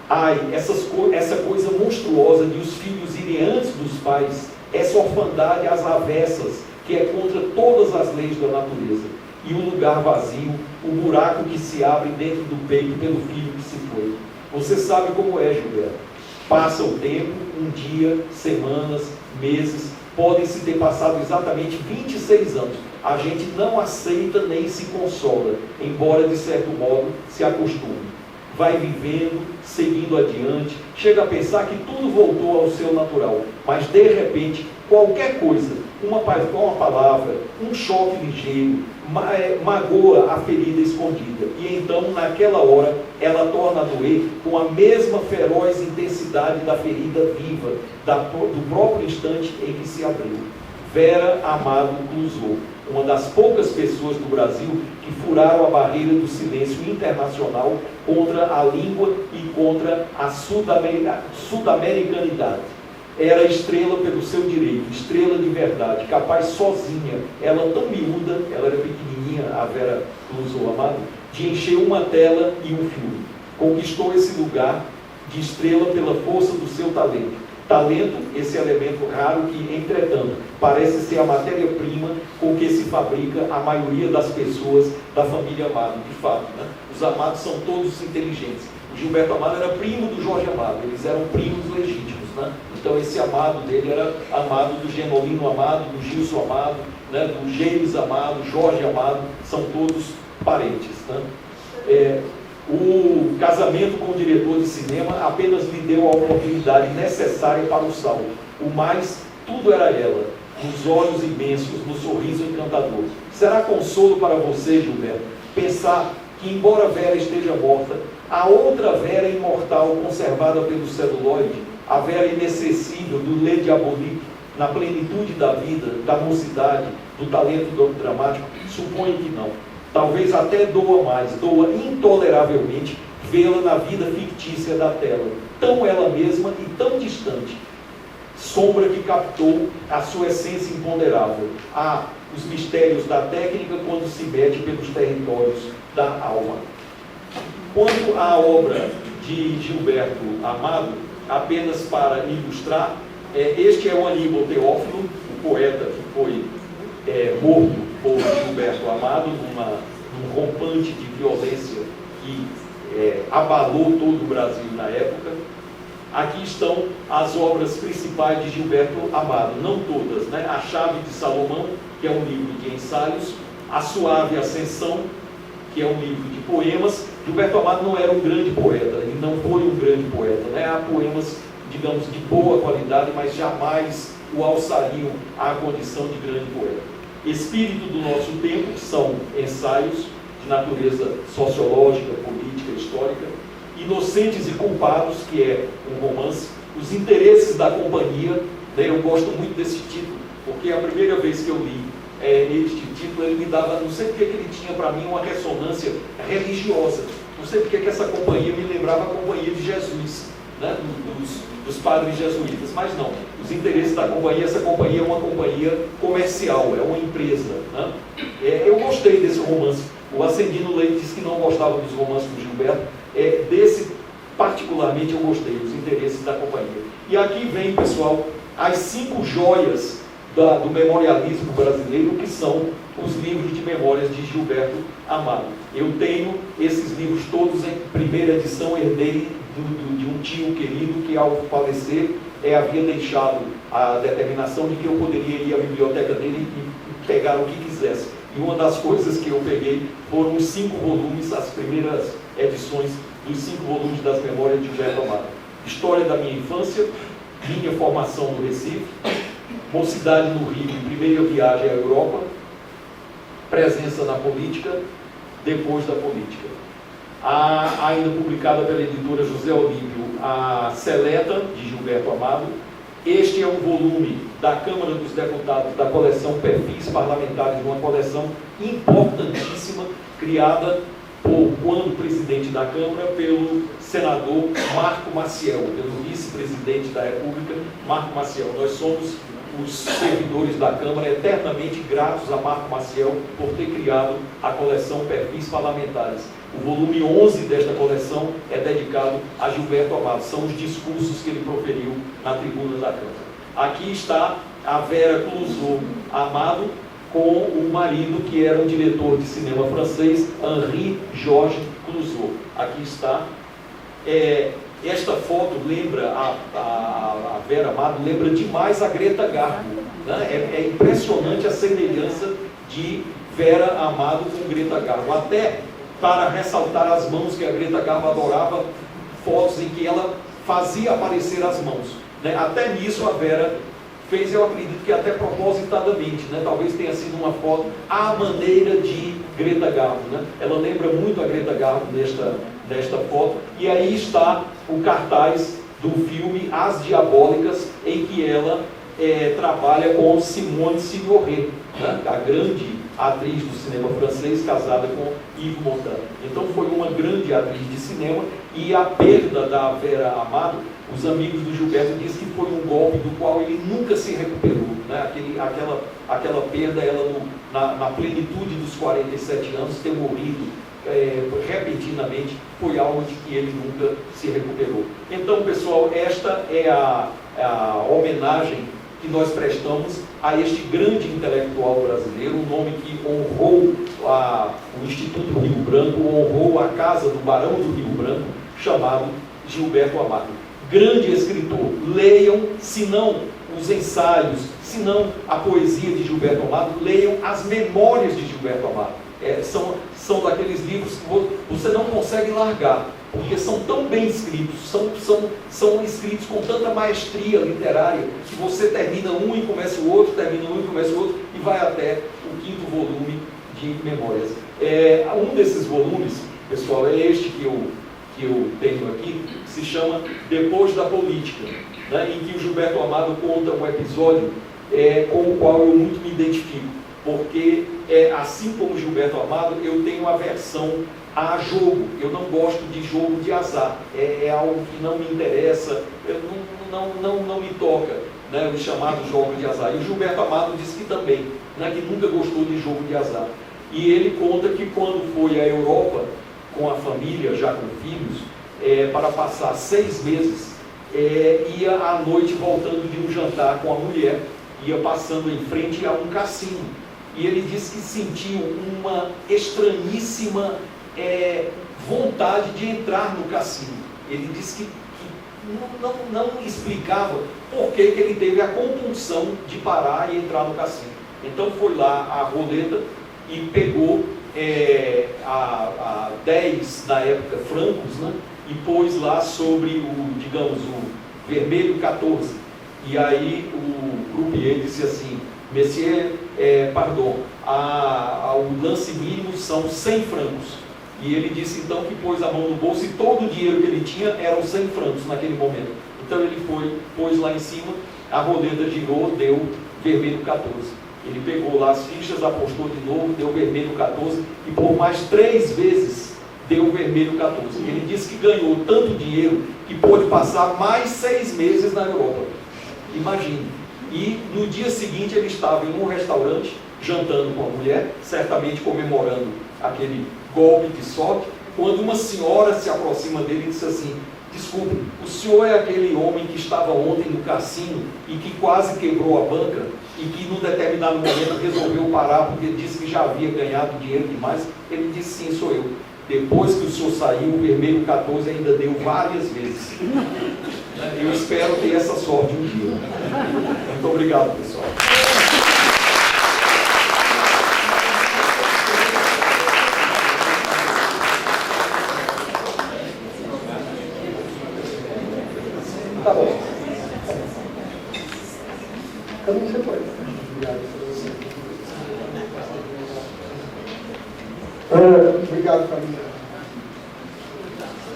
Ai, essa coisa monstruosa de os filhos irem antes dos pais, essa orfandade às avessas, que é contra todas as leis da natureza, e o lugar vazio, o buraco que se abre dentro do peito pelo filho que se foi. Você sabe como é, Gilberto. Passa o tempo, um dia, semanas, meses, podem-se ter passado exatamente 26 anos. A gente não aceita nem se consola, embora de certo modo se acostume. Vai vivendo, seguindo adiante, chega a pensar que tudo voltou ao seu natural, mas de repente, qualquer coisa, uma palavra, um choque ligeiro, magoa a ferida escondida, e então naquela hora ela torna a doer com a mesma feroz intensidade da ferida viva, do próprio instante em que se abriu. Vera Amado Clouseau, uma das poucas pessoas do Brasil que furaram a barreira do silêncio internacional contra a língua e contra a sud-americanidade. Era estrela pelo seu direito, estrela de verdade, capaz sozinha, ela tão miúda, ela era pequenininha, a Vera Clouseau Amado, de encher uma tela e um filme. Conquistou esse lugar de estrela pela força do seu talento. Talento, esse elemento raro que, entretanto, parece ser a matéria-prima com que se fabrica a maioria das pessoas da família Amado, de fato, né? Os Amados são todos inteligentes. O Gilberto Amado era primo do Jorge Amado, eles eram primos legítimos, né? Então esse Amado dele era amado do Genolino Amado, do Gilson Amado, né? Do James Amado, Jorge Amado, são todos parentes, né? O casamento com o diretor de cinema apenas lhe deu a oportunidade necessária para o salto. O mais, tudo era ela, nos olhos imensos, no sorriso encantador. Será consolo para você, Gilberto, pensar que, embora Vera esteja morta, a outra Vera imortal conservada pelo celuloide, a Vera inacessível do Le Diabolique, na plenitude da vida, da mocidade, do talento dramático, suponho que não. Talvez até doa mais, doa intoleravelmente vê-la na vida fictícia da tela, tão ela mesma e tão distante. Sombra que captou a sua essência imponderável. Os mistérios da técnica quando se mete pelos territórios da alma. Quanto à obra de Gilberto Amado, apenas para ilustrar, este é o Aníbal Teófilo, o poeta que foi morto por Gilberto Amado num rompante de violência que abalou todo o Brasil na época. Aqui estão as obras principais de Gilberto Amado, não todas, né? A Chave de Salomão, que é um livro de ensaios, A Suave Ascensão, que é um livro de poemas. Gilberto Amado não era um grande poeta, ele não foi um grande poeta, né? Há poemas, digamos, de boa qualidade, mas jamais o alçariam à condição de grande poeta. Espírito do Nosso Tempo, que são ensaios de natureza sociológica, política, histórica. Inocentes e Culpados, que é um romance. Os Interesses da Companhia, né? Eu gosto muito desse título, porque a primeira vez que eu li este título, ele me dava, não sei porque que ele tinha para mim uma ressonância religiosa, não sei porque que essa companhia me lembrava a Companhia de Jesus, né? dos padres jesuítas, mas não. Os Interesses da Companhia, essa companhia é uma companhia comercial, é uma empresa, né? Eu gostei desse romance. O Ascendino Leite disse que não gostava dos romances do Gilberto, desse particularmente eu gostei, Os Interesses da Companhia. E aqui vem, pessoal, as 5 joias do memorialismo brasileiro, que são os livros de memórias de Gilberto Amado. Eu tenho esses livros todos em primeira edição, herdei de um tio querido que, ao falecer, havia deixado a determinação de que eu poderia ir à biblioteca dele e pegar o que quisesse. E uma das coisas que eu peguei foram os 5 volumes, as primeiras edições dos 5 volumes das memórias de Gilberto Amado. História da minha infância, minha formação no Recife, Mocidade no Rio, primeira viagem à Europa, Presença na Política, Depois da Política. Ainda publicada pela editora José Olívio, a Seleta, de Gilberto Amado. Este é um volume da Câmara dos Deputados, da coleção Perfis Parlamentares, uma coleção importantíssima, criada por, quando presidente da Câmara, pelo senador Marco Maciel, pelo vice-presidente da República, Marco Maciel. Nós somos os servidores da Câmara eternamente gratos a Marco Maciel por ter criado a coleção Perfis Parlamentares. O volume 11 desta coleção é dedicado a Gilberto Amado. São os discursos que ele proferiu na tribuna da Câmara. Aqui está a Vera Clouzot Amado com o marido, que era um diretor de cinema francês, Henri Georges Clouzot. Aqui está. Esta foto lembra, a Vera Amado lembra demais a Greta Garbo, né? É impressionante a semelhança de Vera Amado com Greta Garbo. Até para ressaltar as mãos, que a Greta Garbo adorava fotos em que ela fazia aparecer as mãos, né? Até nisso a Vera fez, eu acredito que até propositadamente, né? Talvez tenha sido uma foto à maneira de Greta Garbo, né? Ela lembra muito a Greta Garbo nesta foto. E aí está o cartaz do filme As Diabólicas, em que ela trabalha com Simone Signoret, né? A grande atriz do cinema francês, casada com Yves Montand. Então foi uma grande atriz de cinema, e a perda da Vera Amado, os amigos do Gilberto dizem que foi um golpe do qual ele nunca se recuperou, né? Aquela perda, ela na plenitude dos 47 anos, ter morrido repentinamente, foi algo de que ele nunca se recuperou. Então, pessoal, esta é a a homenagem que nós prestamos a este grande intelectual brasileiro, um nome que honrou o Instituto Rio Branco, honrou a casa do Barão do Rio Branco, chamado Gilberto Amado. Grande escritor. Leiam, se não os ensaios, se não a poesia de Gilberto Amado, leiam as memórias de Gilberto Amado. São daqueles livros que você não consegue largar, porque são tão bem escritos, são escritos com tanta maestria literária, que você termina um e começa o outro, termina um e começa o outro, e vai até o 5º volume de memórias. Um desses volumes, pessoal, é este que eu tenho aqui, que se chama Depois da Política, né, em que o Gilberto Amado conta um episódio com o qual eu muito me identifico, porque assim como Gilberto Amado, eu tenho aversão a jogo. Eu não gosto de jogo de azar. É algo que não me interessa, não me toca, né, os chamados jogos de azar. E o Gilberto Amado disse que também, né, que nunca gostou de jogo de azar. E ele conta que quando foi à Europa com a família, já com filhos, para passar 6 meses, ia à noite voltando de um jantar com a mulher, ia passando em frente a um cassino. E ele disse que sentiu uma estranhíssima vontade de entrar no cassino. Ele disse que não explicava por que ele teve a compulsão de parar e entrar no cassino. Então foi lá a roleta e pegou a 10, na época, francos, né, e pôs lá sobre o vermelho 14. E aí o croupier disse assim: Monsieur, pardon, o lance mínimo são 100 francos. E ele disse então que pôs a mão no bolso e todo o dinheiro que ele tinha eram 100 francos naquele momento. Então ele pôs lá em cima, a roleta girou, deu vermelho 14. Ele pegou lá as fichas, apostou de novo, deu vermelho 14 e por mais 3 vezes deu vermelho 14. Ele disse que ganhou tanto dinheiro que pôde passar mais 6 meses na Europa. Imagine. E no dia seguinte ele estava em um restaurante, jantando com a mulher, certamente comemorando aquele golpe de sorte, quando uma senhora se aproxima dele e disse assim: desculpe, o senhor é aquele homem que estava ontem no cassino e que quase quebrou a banca e que num determinado momento resolveu parar porque disse que já havia ganhado dinheiro demais? Ele disse: sim, sou eu. Depois que o senhor saiu, o vermelho 14 ainda deu várias vezes. Eu espero ter essa sorte um dia. Muito obrigado, pessoal. Tá bom. Caminho, você pode. Obrigado. Obrigado, Caminho.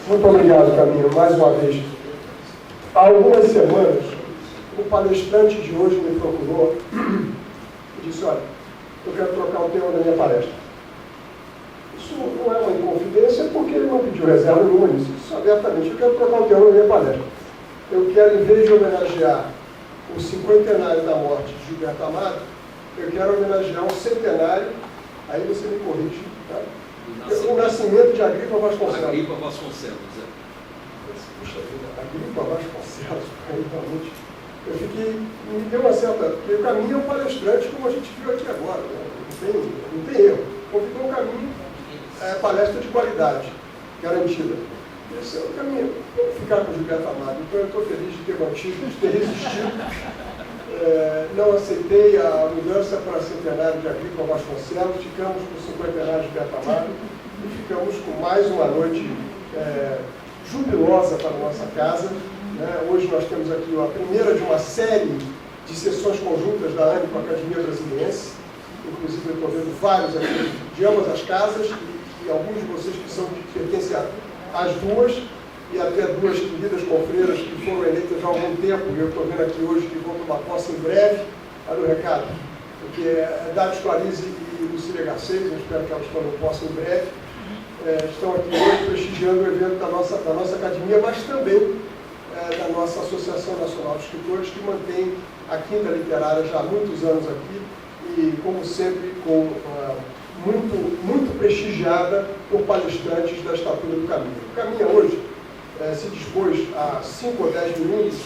Muito obrigado, Caminho, mais uma vez. Há algumas semanas, o palestrante de hoje me procurou e disse: olha, eu quero trocar o tema da minha palestra. Isso não é uma inconfidência, porque ele não pediu reserva nenhuma nisso. Isso abertamente, eu quero trocar o tema da minha palestra. Eu quero, em vez de homenagear o 50º da morte de Gilberto Amado, eu quero homenagear um centenário, aí você me corrige, tá? O nascimento de Agripa Vasconcelos. Agripa Vasconcelos, Puxa vida, Agripa Vasconcelos, realmente. Eu fiquei, me deu uma certa... Porque o Caminho é um palestrante, como a gente viu aqui agora, né? Não tem erro. Convidou o Caminho, palestra de qualidade, garantida. Esse é o caminho. Vamos ficar com o Gilberto Amado. Então eu estou feliz de ter mantido, de ter resistido. Não aceitei a mudança para centenário de Agripa Vasconcelos, ficamos com o 50º de Gilberto Amado e ficamos com mais uma noite jubilosa para a nossa casa. Né? Hoje nós temos aqui a primeira de uma série de sessões conjuntas da ANE com a Academia Brasiliense. Inclusive eu estou vendo vários aqui de ambas as casas e alguns de vocês que pertencem às duas, e até 2 queridas confreiras que foram eleitas há algum tempo, e eu estou vendo aqui hoje que vão tomar posse em breve. Olha o recado, porque Dário Clarice e Lucília Garcês, eu espero que elas tomem posse em breve, estão aqui hoje prestigiando o evento da nossa academia, mas também da nossa Associação Nacional de Escritores, que mantém a Quinta Literária já há muitos anos aqui, e como sempre, muito prestigiada por palestrantes da estatura do Caminho. O Caminho hoje se dispôs há 5 ou 10 minutos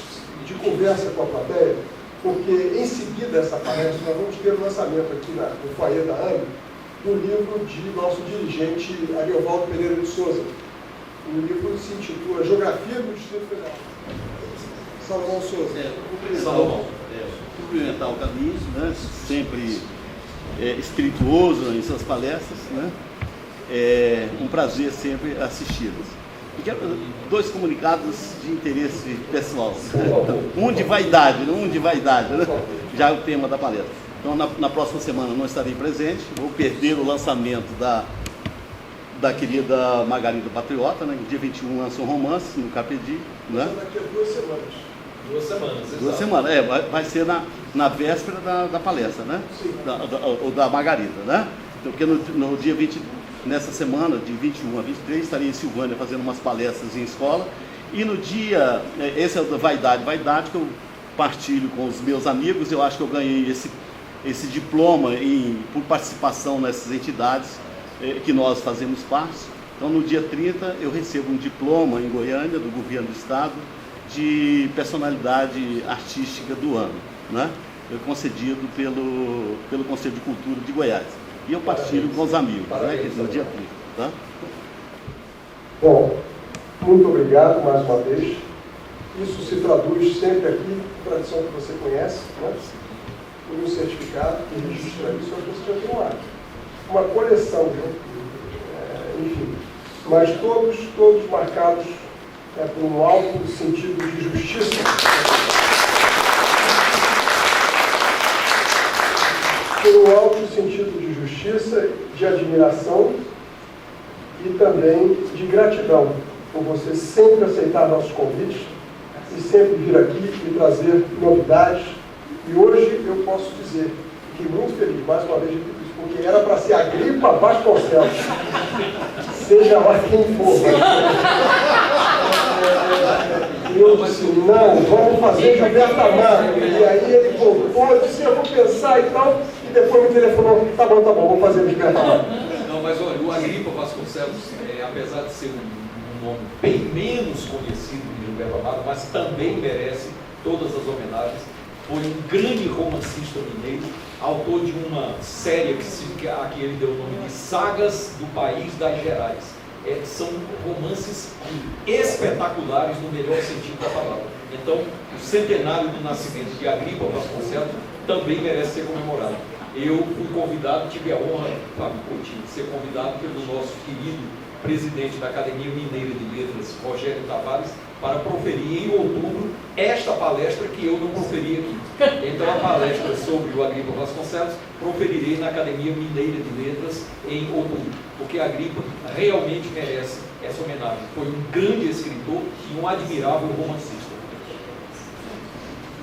de conversa com a plateia, porque em seguida dessa palestra nós vamos ter o lançamento aqui no foyer da AME do livro de nosso dirigente Ariovaldo Pereira de Souza. O livro se intitula Geografia do Distrito Federal. Salomão Souza. Cumprimentar o Caminhos, né? Sempre espirituoso em suas palestras, né? É um prazer sempre assisti-los. E quero dois comunicados de interesse pessoal. Um de vaidade, né? Já é o tema da palestra. Então, na próxima semana não estarei presente, vou perder o lançamento da querida Margarida Patriota, né? Dia 21 lança um romance no Capedi, né? Daqui a 2 semanas. 2 semanas, exato. 2 semanas, vai ser na véspera da palestra, né? Sim. Ou da Margarida, né? Então, porque no dia 20, nessa semana, de 21 a 23, estarei em Silvânia fazendo umas palestras em escola. E no dia, esse é o da Vaidade, que eu partilho com os meus amigos. Eu acho que eu ganhei esse diploma por participação nessas entidades que nós fazemos parte. Então, no dia 30, eu recebo um diploma em Goiânia, do governo do estado, de personalidade artística do ano, né? Concedido pelo Conselho de Cultura de Goiás. E eu partilho com os amigos, né? No dia 30. Tá? Bom, muito obrigado mais uma vez. Isso se traduz sempre aqui, tradição que você conhece, né? Por um certificado que registra isso, acho que você já tem uma coleção, né? Enfim, mas todos marcados por um alto sentido de justiça. Por um alto sentido de justiça, de admiração e também de gratidão por você sempre aceitar nossos convites e sempre vir aqui e trazer novidades. E hoje eu posso dizer que muito feliz, mais uma vez, porque era para ser Agripa Vasconcelos, seja lá quem for. E eu disse, não, vamos fazer Gilberto Amado. E aí ele voltou, disse, eu vou pensar e tal, e depois me telefonou, tá bom, vou fazer Gilberto Amado. Não, mas olha, o Agripa Vasconcelos, apesar de ser um nome bem menos conhecido que Gilberto Amado, mas também merece todas as homenagens. Foi um grande romancista mineiro, autor de uma série a que ele deu o nome de Sagas do País das Gerais. São romances espetaculares no melhor sentido da palavra. Então, o centenário do nascimento de Agripa Vasconcelos também merece ser comemorado. Eu fui convidado, tive a honra, Fábio Coutinho, de ser convidado pelo nosso querido presidente da Academia Mineira de Letras, Rogério Tavares, para proferir em outubro esta palestra que eu não proferi aqui. Então, a palestra sobre o Agripa Vasconcelos proferirei na Academia Mineira de Letras em outubro, porque a Agripa realmente merece essa homenagem. Foi um grande escritor e um admirável romancista.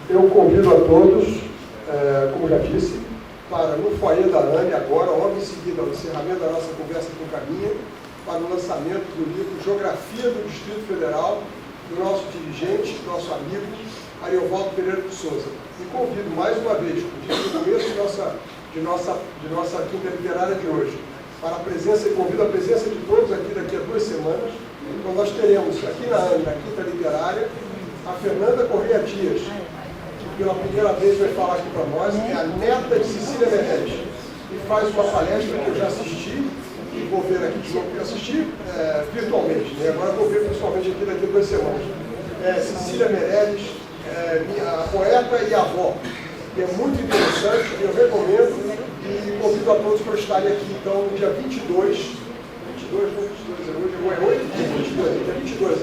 Eu convido a todos, como já disse, para no foyer da AME agora, logo em seguida, ao encerramento da nossa conversa com Caminha, para o lançamento do livro Geografia do Distrito Federal, do nosso dirigente, nosso amigo, Ariovaldo Pereira de Souza. E convido mais uma vez, como disse no começo de nossa quinta literária de hoje, para a presença, e convido a presença de todos aqui daqui a 2 semanas, quando nós teremos aqui na AME, na quinta literária, a Fernanda Correia Dias, que pela primeira vez vai falar aqui para nós, é a neta de Cecília Meirelles, e faz uma palestra que eu já assisti, e vou ver aqui de novo, eu assisti virtualmente, né? Agora vou ver pessoalmente aqui daqui a 2 semanas. Cecília Meirelles, a poeta e a avó. E é muito interessante, eu recomendo e convido a todos para estarem aqui, então, no dia 22, dia 22,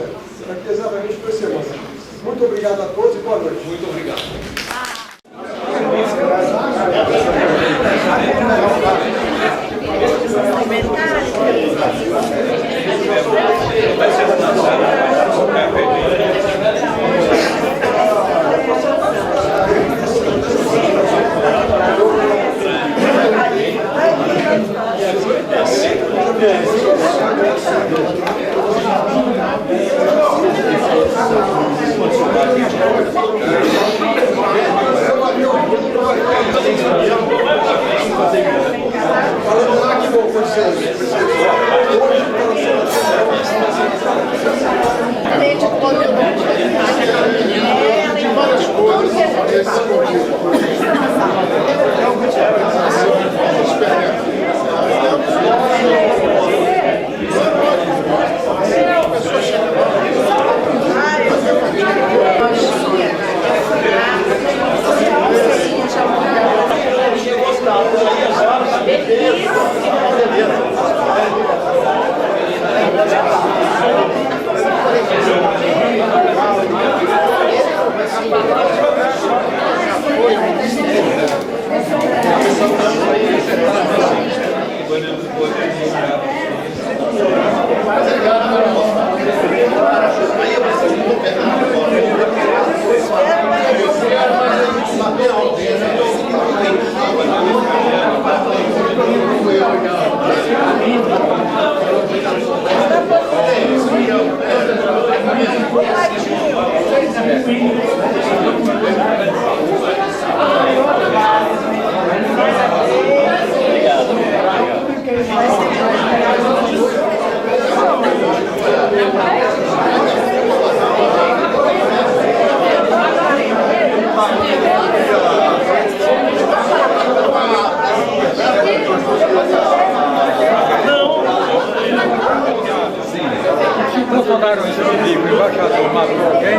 daqui exatamente 2 semanas. Muito obrigado a todos e boa noite. Muito obrigado. Falando lá que vou acontecer. Além de Não mandaram esse bico, o embaixador matou alguém,